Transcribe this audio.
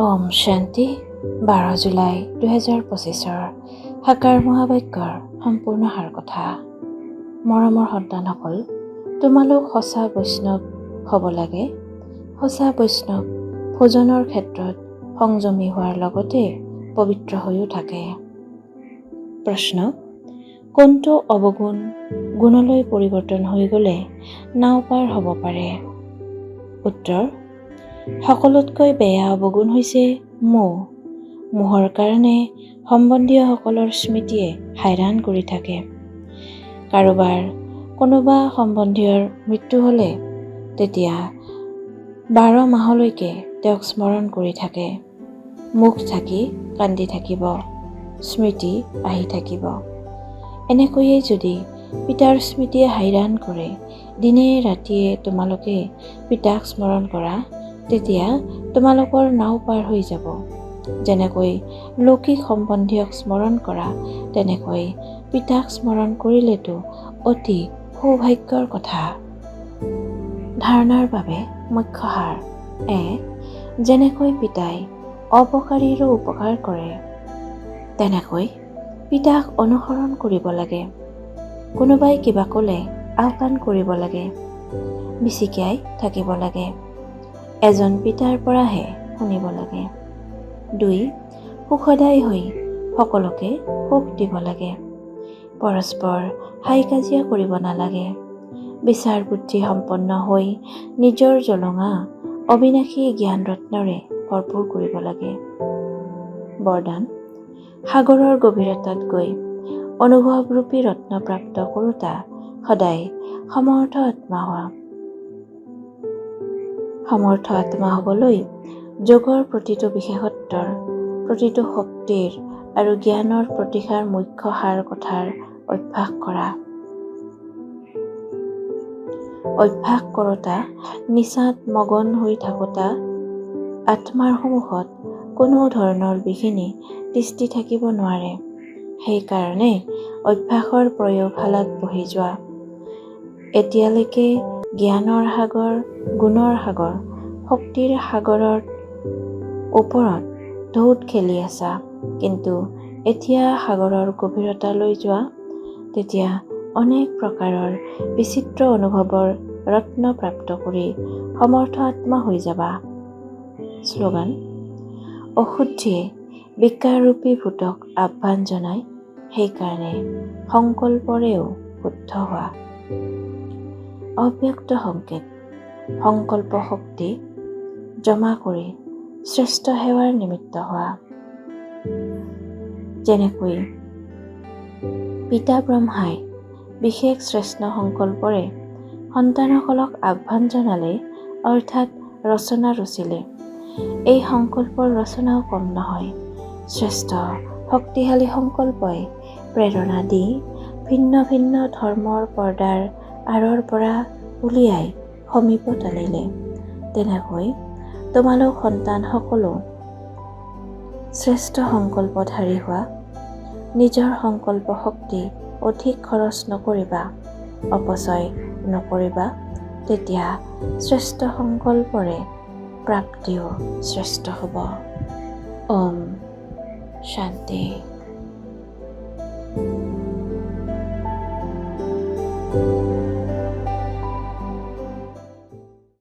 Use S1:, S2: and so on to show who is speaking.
S1: ওম শান্তি 12 জুলাই 2025 সাকাৰ মহাবাক্যৰ সম্পূৰ্ণ সাৰ কথা। মৰমৰ সন্তানসকল, তোমালোক সঁচা বৈষ্ণৱ হ'ব লাগে। সঁচা বৈষ্ণৱ ভোজনৰ ক্ষেত্ৰত সংযমী হোৱাৰ লগতে পবিত্ৰ হৈও থাকে। প্ৰশ্ন: কোনটো অৱগুণ গুণলৈ পৰিৱৰ্তন হৈ গ'লে নাও পাৰ হ'ব পাৰে? উত্তৰ: সকলোতকৈ বেয়া অৱগুণ হৈছে মোহ। মোহৰ কাৰণে সম্বন্ধীয়সকলৰ স্মৃতিয়ে হাইৰাণ কৰি থাকে। কাৰোবাৰ কোনোবা সম্বন্ধীয়ৰ মৃত্যু হ'লে তেতিয়া 12 মাহলৈকে তেওঁক স্মৰণ কৰি থাকে। মুখ ঢাকি কান্দি থাকিব, স্মৃতি আহি থাকিব। এনেকৈয়ে যদি পিতাৰ স্মৃতিয়ে হাইৰাণ কৰে, দিনে ৰাতিয়ে তোমালোকে পিতাক স্মৰণ কৰা, তেতিয়া তোমালোকৰ নাও পাৰ হৈ যাব। যেনেকৈ লৌকিক সম্বন্ধীয়ক স্মৰণ কৰা, তেনেকৈ পিতাক স্মৰণ কৰিলেতো অতি সৌভাগ্যৰ কথা। ধাৰণাৰ বাবে মুখ্য সাৰ: 1. যেনেকৈ পিতাই অপকাৰীৰো উপকাৰ কৰে, তেনেকৈ পিতাক অনুসৰণ কৰিব লাগে। কোনোবাই কিবা ক'লে আওকাণ কৰিব লাগে, বিচিকিয়াই থাকিব লাগে। এজন পিতাৰ পৰাহে শুনিব লাগে। 2. সুখদায়ী হৈ সকলোকে সুখ দিব লাগে। পৰস্পৰ হাই কাজিয়া কৰিব নালাগে। বিচাৰ বুদ্ধি সম্পন্ন হৈ নিজৰ জলঙা অবিনাশী জ্ঞান ৰত্নৰে ভৰপূৰ কৰিব লাগে। বৰদান: সাগৰৰ গভীৰতাত গৈ অনুভৱৰূপী ৰত্ন প্ৰাপ্ত কৰোঁতা সদায় সমৰ্থ আত্মা হোৱা। সমৰ্থ আত্মা হ'বলৈ যোগৰ প্ৰতিটো বিশেষত্বৰ, প্ৰতিটো শক্তিৰ আৰু জ্ঞানৰ প্ৰতিষাৰ মুখ্য সাৰ কথাৰ অভ্যাস কৰা। অভ্যাস কৰোঁতা নিচাত মগন হৈ থাকোঁতা আত্মাৰ সন্মুখত কোনো ধৰণৰ বিঘিনি তিষ্ঠি থাকিব নোৱাৰে। সেইকাৰণে অভ্যাসৰ প্ৰয়োগশালাত বহি যোৱা। এতিয়ালৈকে জ্ঞানৰ সাগৰ, গুণৰ সাগৰ, শক্তিৰ সাগৰৰ ওপৰত ঢৌত খেলি আছা, কিন্তু এতিয়া সাগৰৰ গভীৰতালৈ যোৱা। তেতিয়া অনেক প্ৰকাৰৰ বিচিত্ৰ অনুভৱৰ ৰত্ন প্ৰাপ্ত কৰি সমৰ্থ আত্মা হৈ যাবা। শ্লোগান: অশুদ্ধিয়ে বিকাৰৰূপী ভূতক আহ্বান জনায়, সেইকাৰণে সংকল্পৰেও শুদ্ধ হোৱা। অব্যক্ত সংকেত: সংকল্প শক্তি জমা কৰি শ্ৰেষ্ঠ সেৱাৰ নিমিত্ত হোৱা। যেনেকৈ পিতা ব্ৰহ্মাই বিশেষ শ্ৰেষ্ঠ সংকল্পৰে সন্তানসকলক আহ্বান জনালে, অৰ্থাৎ ৰচনা ৰচিলে, এই সংকল্পৰ ৰচনাও কম নহয়। শ্ৰেষ্ঠ শক্তিশালী সংকল্পই প্ৰেৰণা দি ভিন্ন ভিন্ন ধৰ্মৰ পৰ্দাৰ আঁৰৰ পৰা উলিয়াই সমীপত আনিলে। তেনেকৈ তোমালোক সন্তান সকলো শ্ৰেষ্ঠ সংকল্পধাৰী হোৱা। নিজৰ সংকল্প শক্তি অধিক খৰচ নকৰিবা, অপচয় নকৰিবা, তেতিয়া শ্ৰেষ্ঠ সংকল্পৰে প্ৰাপ্তিও শ্ৰেষ্ঠ হ'ব। ওম শান্তি।